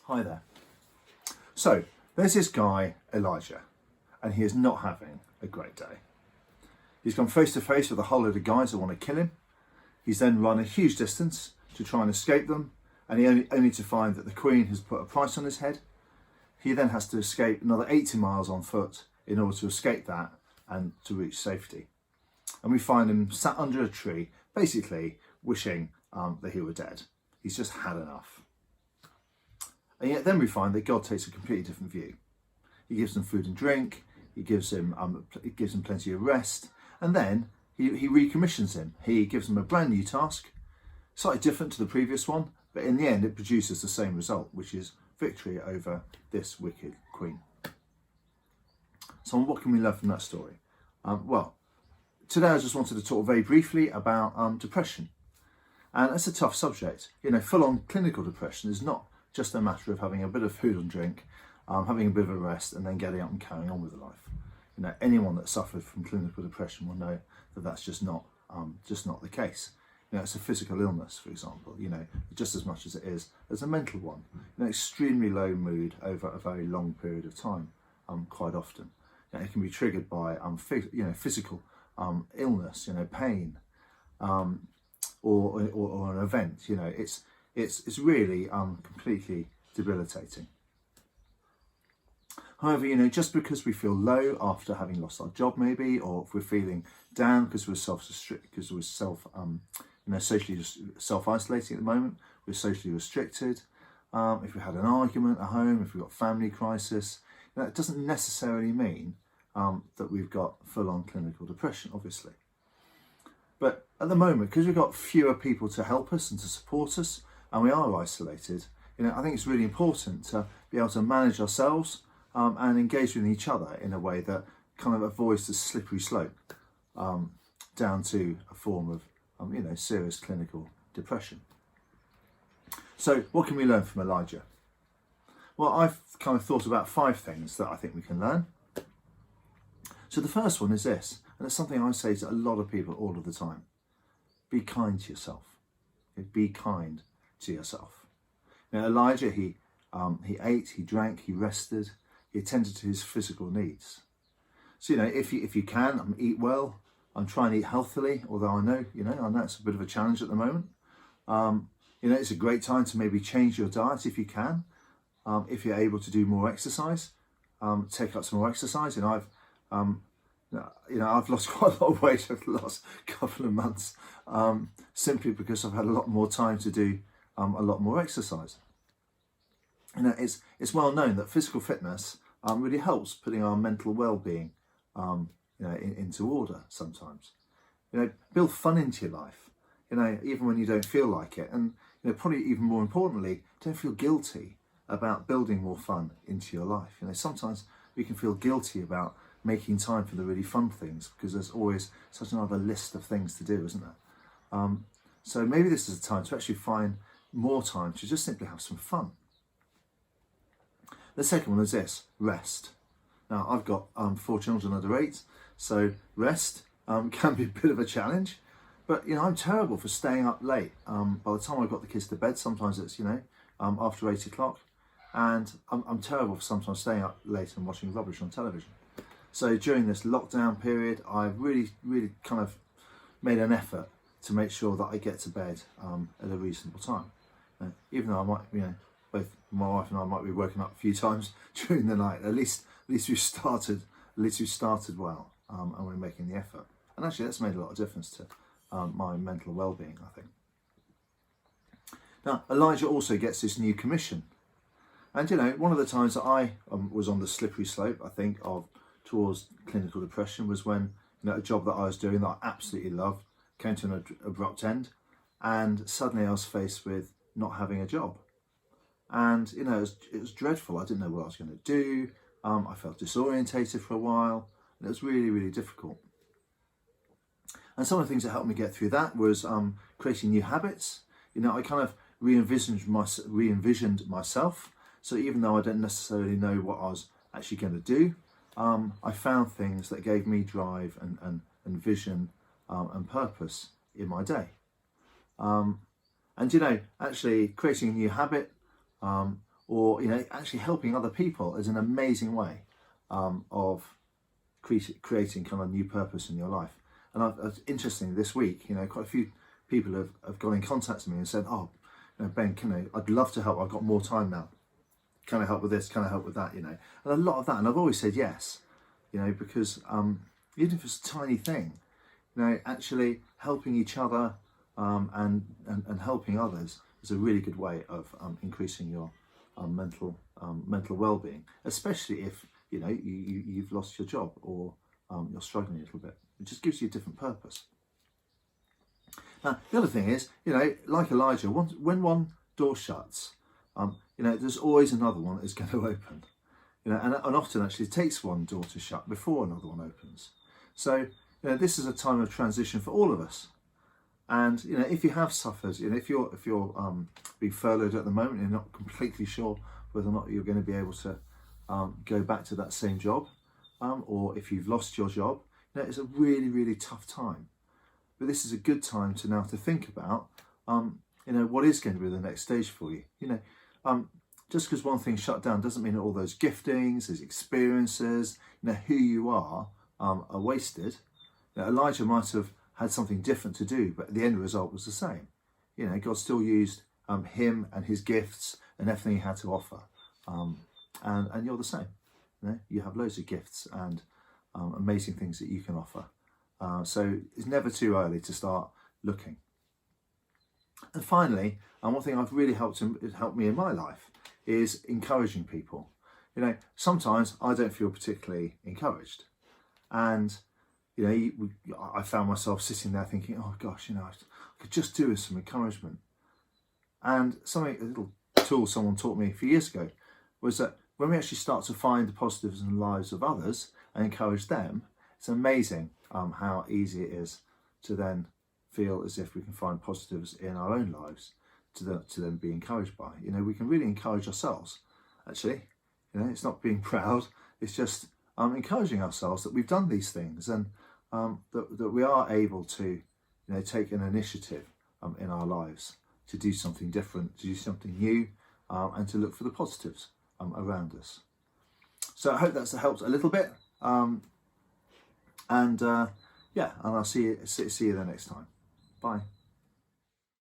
Hi there. So there's this guy, Elijah, and he is not having a great day. He's gone face to face with a whole load of guys that want to kill him. He's then run a huge distance to try and escape them, and only to find that the Queen has put a price on his head. He then has to escape another 80 miles on foot in order to escape that and to reach safety. And we find him sat under a tree, basically wishing that he were dead. He's just had enough. And yet then we find that God takes a completely different view. He gives them food and drink, he gives him plenty of rest, and then he recommissions him. He gives him a brand new task, slightly different to the previous one, but in the end it produces the same result, which is victory over this wicked queen. So what can we learn from that story? Well, today I just wanted to talk very briefly about depression. And it's a tough subject. You know, full-on clinical depression is not just a matter of having a bit of food and drink, having a bit of a rest, and then getting up and carrying on with life. You know, anyone that suffered from clinical depression will know that that's just not the case. You know, it's a physical illness, for example, you know, just as much as it is as a mental one. You know, extremely low mood over a very long period of time, quite often. You know, it can be triggered by physical illness, you know, pain, or an event. You know, it's really completely debilitating. However, you know, just because we feel low after having lost our job, maybe, or if we're feeling down because we're socially self-isolating at the moment, we're socially restricted. If we had an argument at home, if we've got family crisis, you know, it doesn't necessarily mean that we've got full-on clinical depression, obviously. But at the moment, because we've got fewer people to help us and to support us, and we are isolated, you know, I think it's really important to be able to manage ourselves and engage with each other in a way that kind of avoids the slippery slope down to a form of serious clinical depression. So what can we learn from Elijah? Well, I've kind of thought about 5 things that I think we can learn. So the first one is this, and it's something I say to a lot of people all of the time. Be kind to yourself. Be kind to yourself. Now, Elijah, he ate, he drank, he rested, he attended to his physical needs. So, you know, if you can, eat well, try and eat healthily, although I know it's a bit of a challenge at the moment. You know, it's a great time to maybe change your diet if you can. If you're able to do more exercise, take up some more exercise. And I've lost quite a lot of weight over the last couple of months, simply because I've had a lot more time to do a lot more exercise. You know, it's well known that physical fitness really helps putting our mental well-being into order sometimes. You know, build fun into your life, you know, even when you don't feel like it. And, you know, probably even more importantly, don't feel guilty about building more fun into your life. You know, sometimes we can feel guilty about making time for the really fun things because there's always such another list of things to do, isn't there? So maybe this is a time to actually find more time to just simply have some fun. The second one is this: rest. Now, I've got 4 children under 8, so rest can be a bit of a challenge. But, you know, I'm terrible for staying up late. By the time I've got the kids to bed, sometimes it's, after 8 o'clock. And I'm terrible for sometimes staying up late and watching rubbish on television. So during this lockdown period, I've really, really kind of made an effort to make sure that I get to bed at a reasonable time. Even though I might, both my wife and I might be woken up a few times during the night, at least we've started well, and we're making the effort. And actually that's made a lot of difference to my mental well-being, I think. Now, Elijah also gets this new commission. And, you know, one of the times that I was on the slippery slope, I think, towards clinical depression was when, a job that I was doing that I absolutely loved came to an abrupt end, and suddenly I was faced with not having a job. And, it was dreadful. I didn't know what I was going to do. I felt disorientated for a while, and it was really, really difficult. And some of the things that helped me get through that was creating new habits. I kind of re-envisioned myself. So even though I don't necessarily know what I was actually going to do, I found things that gave me drive and vision and purpose in my day. And actually creating a new habit or actually helping other people is an amazing way of creating kind of new purpose in your life. And interestingly, this week, quite a few people have got in contact with me and said, "Oh, Ben, I'd love to help. I've got more time now. Can I help with this? Can I help with that?" And a lot of that, and I've always said yes, because even if it's a tiny thing, actually helping each other and helping others is a really good way of increasing your mental well-being, especially if you've lost your job or you're struggling a little bit. It just gives you a different purpose. Now, the other thing is, like Elijah, when one door shuts, there's always another one that is going to open. And often actually it takes one door to shut before another one opens. So, this is a time of transition for all of us. And if you have suffered, if you're being furloughed at the moment, and you're not completely sure whether or not you're going to be able to go back to that same job, or if you've lost your job, it's a really, really tough time. But this is a good time to now to think about, what is going to be the next stage for you. Just because one thing shut down doesn't mean that all those giftings, those experiences, who you are wasted. Elijah might have had something different to do, but the end result was the same. God still used him and his gifts and everything he had to offer. And you're the same. You have loads of gifts and amazing things that you can offer. So it's never too early to start looking. And finally, one thing I've really helped me in my life is encouraging people. Sometimes I don't feel particularly encouraged, and I found myself sitting there thinking, "Oh gosh, I could just do with some encouragement." And a little tool someone taught me a few years ago was that when we actually start to find the positives in the lives of others and encourage them, it's amazing how easy it is to then feel as if we can find positives in our own lives to then be encouraged by. We can really encourage ourselves, actually. It's not being proud, it's just encouraging ourselves that we've done these things, and that we are able to take an initiative in our lives to do something different, to do something new, and to look for the positives around us. So I hope that's helped a little bit, and I'll see you the next time. Bye.